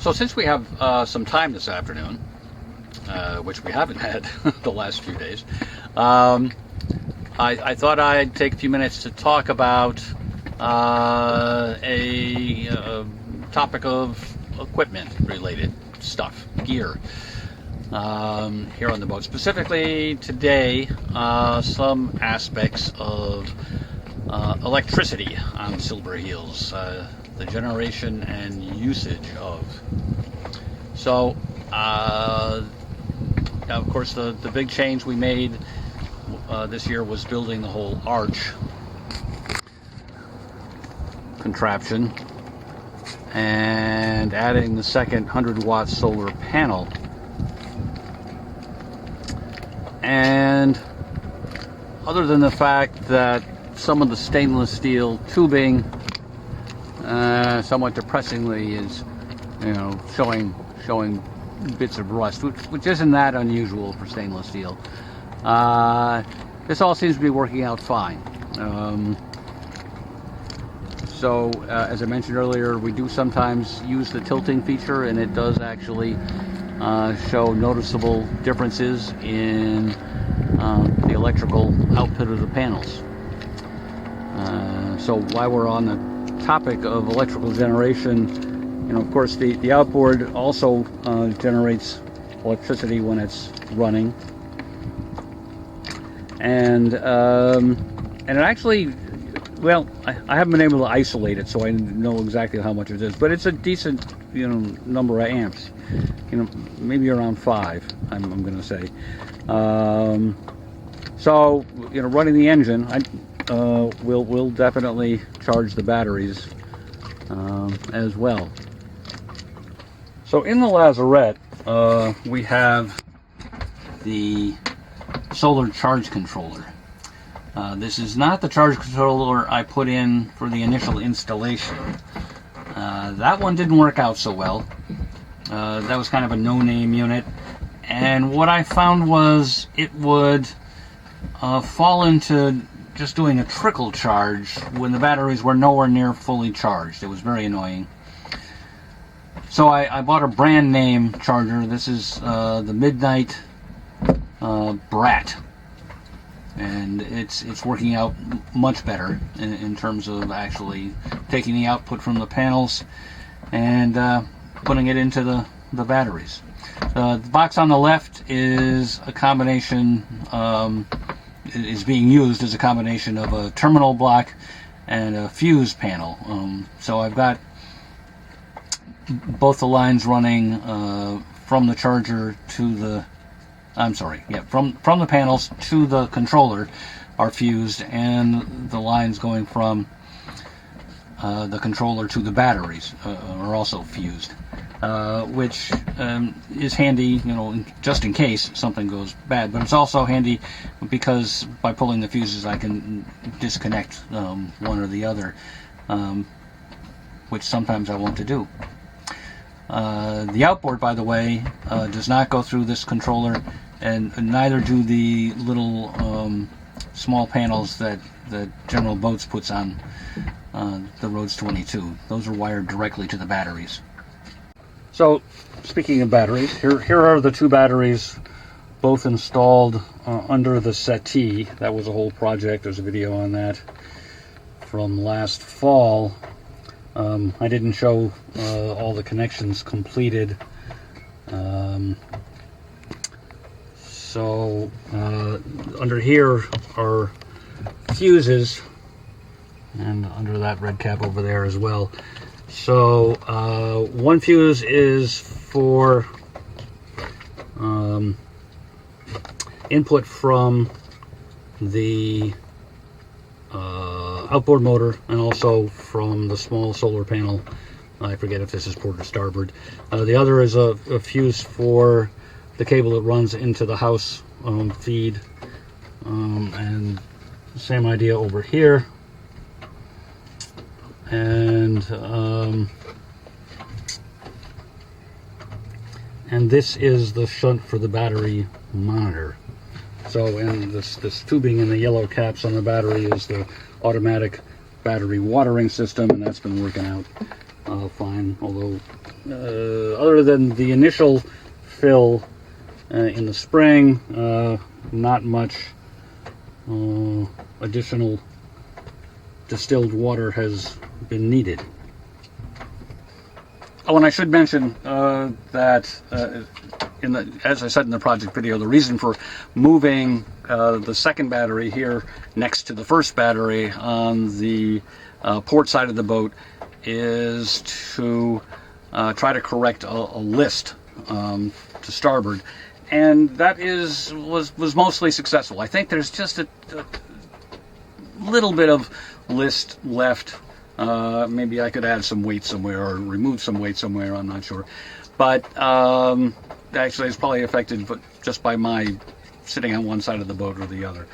So since we have some time this afternoon, which we haven't had the last few days, I thought I'd take a few minutes to talk about a topic of equipment-related stuff, gear, here on the boat. Specifically today, some aspects of electricity on Silverheels, the generation and usage of. So, of course, the big change we made this year was building the whole arch contraption and adding the second 100-watt solar panel. And other than the fact that some of the stainless steel tubing, somewhat depressingly, is, showing bits of rust, which isn't that unusual for stainless steel. This all seems to be working out fine. So, as I mentioned earlier, we do sometimes use the tilting feature, and it does actually show noticeable differences in the electrical output of the panels. So while we're on the topic of electrical generation, of course the outboard also generates electricity when it's running, and it actually, well, I haven't been able to isolate it, so I know exactly how much it is, but it's a decent number of amps, maybe around 5, I'm going to say. So running the engine, we'll definitely charge the batteries as well. So in the lazarette, we have the solar charge controller. This is not the charge controller I put in for the initial installation. That one didn't work out so well. That was kind of a no-name unit, and what I found was it would fall into just doing a trickle charge when the batteries were nowhere near fully charged. It was very annoying. So I bought a brand name charger. This is the Midnight Brat, and it's working out much better in terms of actually taking the output from the panels and putting it into the batteries. The box on the left is a combination, is being used as a combination of a terminal block and a fuse panel. So I've got both the lines running from the charger to the, from the panels to the controller are fused, and the lines going from the controller to the batteries are also fused, which is handy, just in case something goes bad. But it's also handy because by pulling the fuses, I can disconnect one or the other, which sometimes I want to do. The outboard, by the way, does not go through this controller, and neither do the little small panels that General Boats puts on the Rhodes 22. Those are wired directly to the batteries. So, speaking of batteries, here are the two batteries, both installed under the settee. That was a whole project. There's a video on that from last fall. I didn't show all the connections completed. So under here are fuses, and under that red cap over there as well. So one fuse is for input from the outboard motor, and also from the small solar panel. I forget if this is port or starboard. The other is a fuse for the cable that runs into the house feed, and same idea over here. And this is the shunt for the battery monitor. So, and this tubing in the yellow caps on the battery is the automatic battery watering system, and that's been working out fine, although other than the initial fill in the spring, not much additional distilled water has been needed. Oh, and I should mention that as I said in the project video, the reason for moving the second battery here next to the first battery on the port side of the boat is to try to correct a list to starboard, and that was mostly successful. I think there's just a little bit of list left. Maybe I could add some weight somewhere or remove some weight somewhere, I'm not sure. But actually it's probably affected just by my sitting on one side of the boat or the other.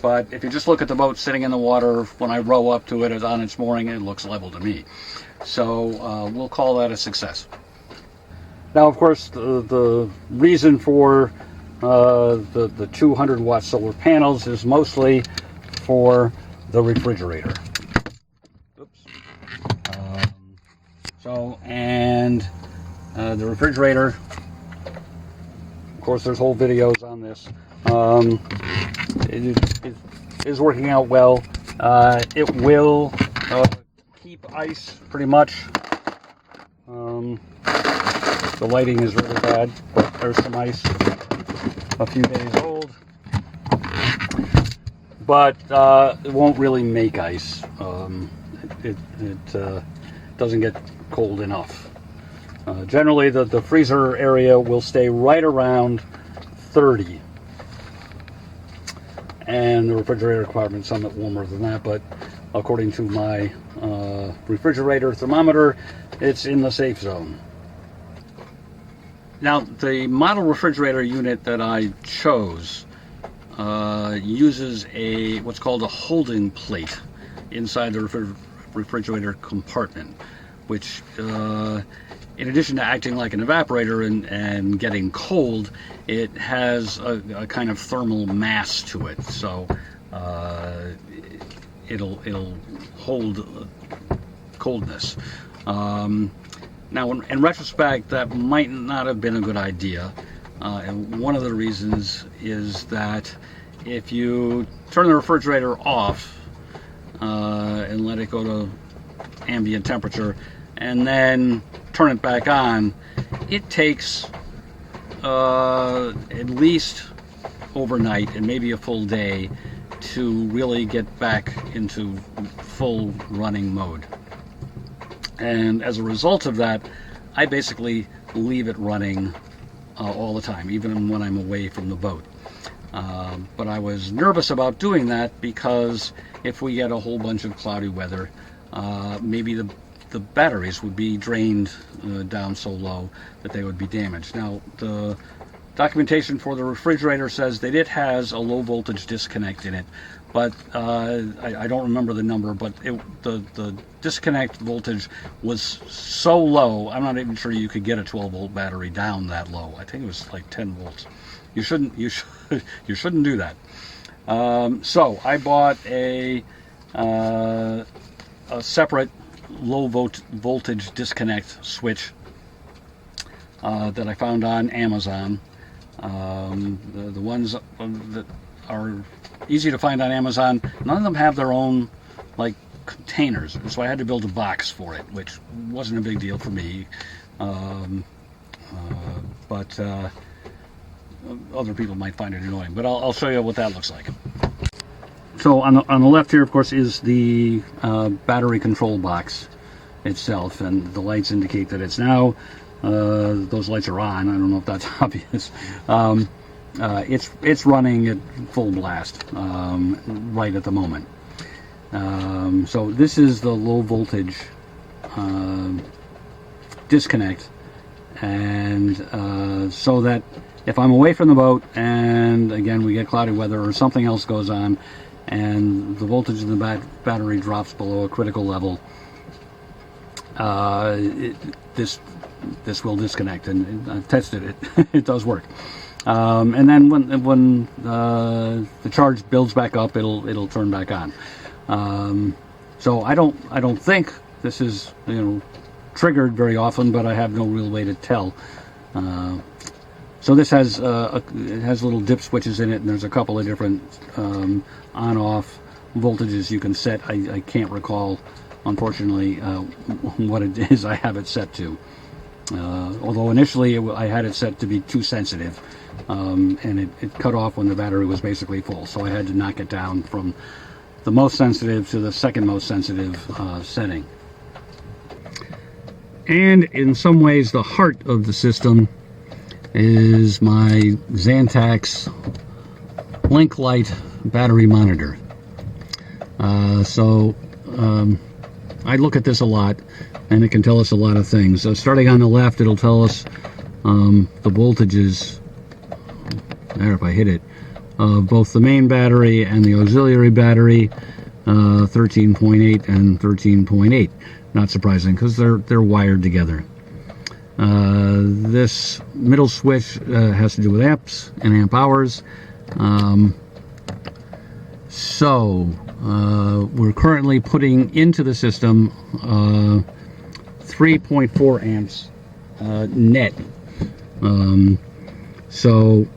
But if you just look at the boat sitting in the water, when I row up to it on its mooring, it looks level to me. So we'll call that a success. Now, of course, the reason for the 200 watt solar panels is mostly for the refrigerator. Oops. The refrigerator, of course, there's whole videos on this. It is working out well. It will keep ice pretty much. The lighting is really bad, but there's some ice, a few days old. But it won't really make ice. It doesn't get cold enough. Generally, the freezer area will stay right around 30. And the refrigerator compartment somewhat warmer than that, but according to my refrigerator thermometer, it's in the safe zone. Now, the model refrigerator unit that I chose uses what's called a holding plate inside the refrigerator compartment, which in addition to acting like an evaporator and getting cold, it has a kind of thermal mass to it, so it'll hold coldness. Now, in retrospect, that might not have been a good idea, and one of the reasons is that if you turn the refrigerator off and let it go to ambient temperature and then turn it back on, it takes at least overnight and maybe a full day to really get back into full running mode. And as a result of that, I basically leave it running all the time, even when I'm away from the boat. But I was nervous about doing that because if we get a whole bunch of cloudy weather, maybe the batteries would be drained down so low that they would be damaged. Now, the documentation for the refrigerator says that it has a low voltage disconnect in it, but I don't remember the number, but the disconnect voltage was so low, I'm not even sure you could get a 12 volt battery down that low. I think it was like 10 volts. You shouldn't do that. So I bought a separate low voltage disconnect switch that I found on Amazon. The ones that are easy to find on Amazon, none of them have their own like containers, so I had to build a box for it, which wasn't a big deal for me, but other people might find it annoying. But I'll show you what that looks like. So on the left here, of course, is the battery control box itself, and the lights indicate that it's now, those lights are on. I don't know if that's obvious. It's running at full blast right at the moment. So this is the low voltage disconnect, and so that if I'm away from the boat and again we get cloudy weather or something else goes on and the voltage in the battery drops below a critical level, this will disconnect, and I've tested it. It does work. And then when the charge builds back up, it'll turn back on. So I don't think this is, triggered very often, but I have no real way to tell. So this has it has little dip switches in it, and there's a couple of different on-off voltages you can set. I can't recall, unfortunately, what it is I have it set to. Although initially I had it set to be too sensitive, and it cut off when the battery was basically full. So I had to knock it down from the most sensitive to the second most sensitive setting. And in some ways, the heart of the system is my Xantax Link Light battery monitor. So I look at this a lot, and it can tell us a lot of things. So starting on the left, it'll tell us the voltages, there if I hit it, both the main battery and the auxiliary battery, 13.8 and 13.8. Not surprising, because they're wired together. This middle switch has to do with amps and amp hours. We're currently putting into the system 3.4 amps net.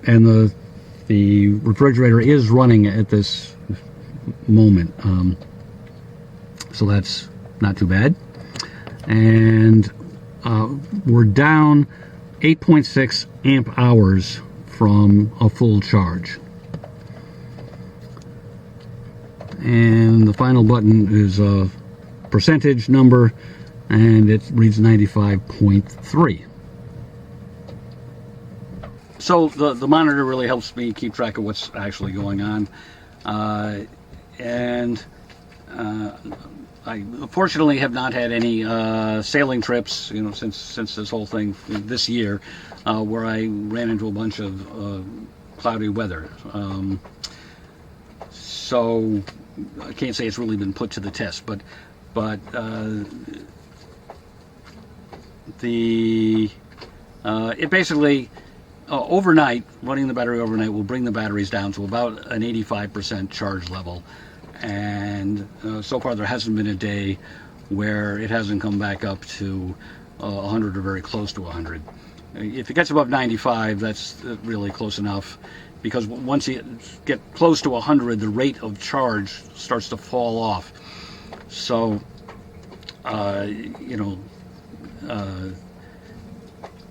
And the refrigerator is running at this moment, so that's not too bad. And we're down 8.6 amp hours from a full charge. And the final button is a percentage number, and it reads 95.3. So the monitor really helps me keep track of what's actually going on. I fortunately have not had any sailing trips, since this whole thing this year, where I ran into a bunch of cloudy weather. So I can't say it's really been put to the test, but it basically overnight, running the battery overnight will bring the batteries down to about an 85% charge level. And so far there hasn't been a day where it hasn't come back up to 100 or very close to 100. If it gets above 95, that's really close enough, because once you get close to 100, the rate of charge starts to fall off. So,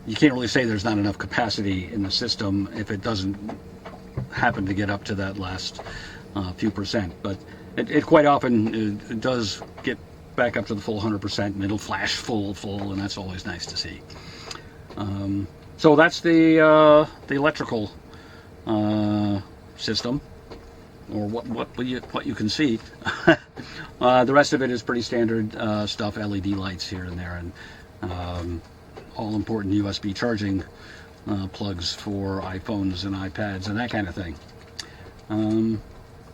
you can't really say there's not enough capacity in the system if it doesn't happen to get up to that last few percent. But it quite often it does get back up to the full 100%, and it'll flash full, and that's always nice to see. So that's the electrical system, or what you can see. The rest of it is pretty standard stuff, LED lights here and there, and all important USB charging plugs for iPhones and iPads and that kind of thing.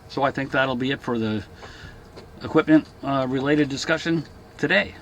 So I think that'll be it for the equipment related discussion today.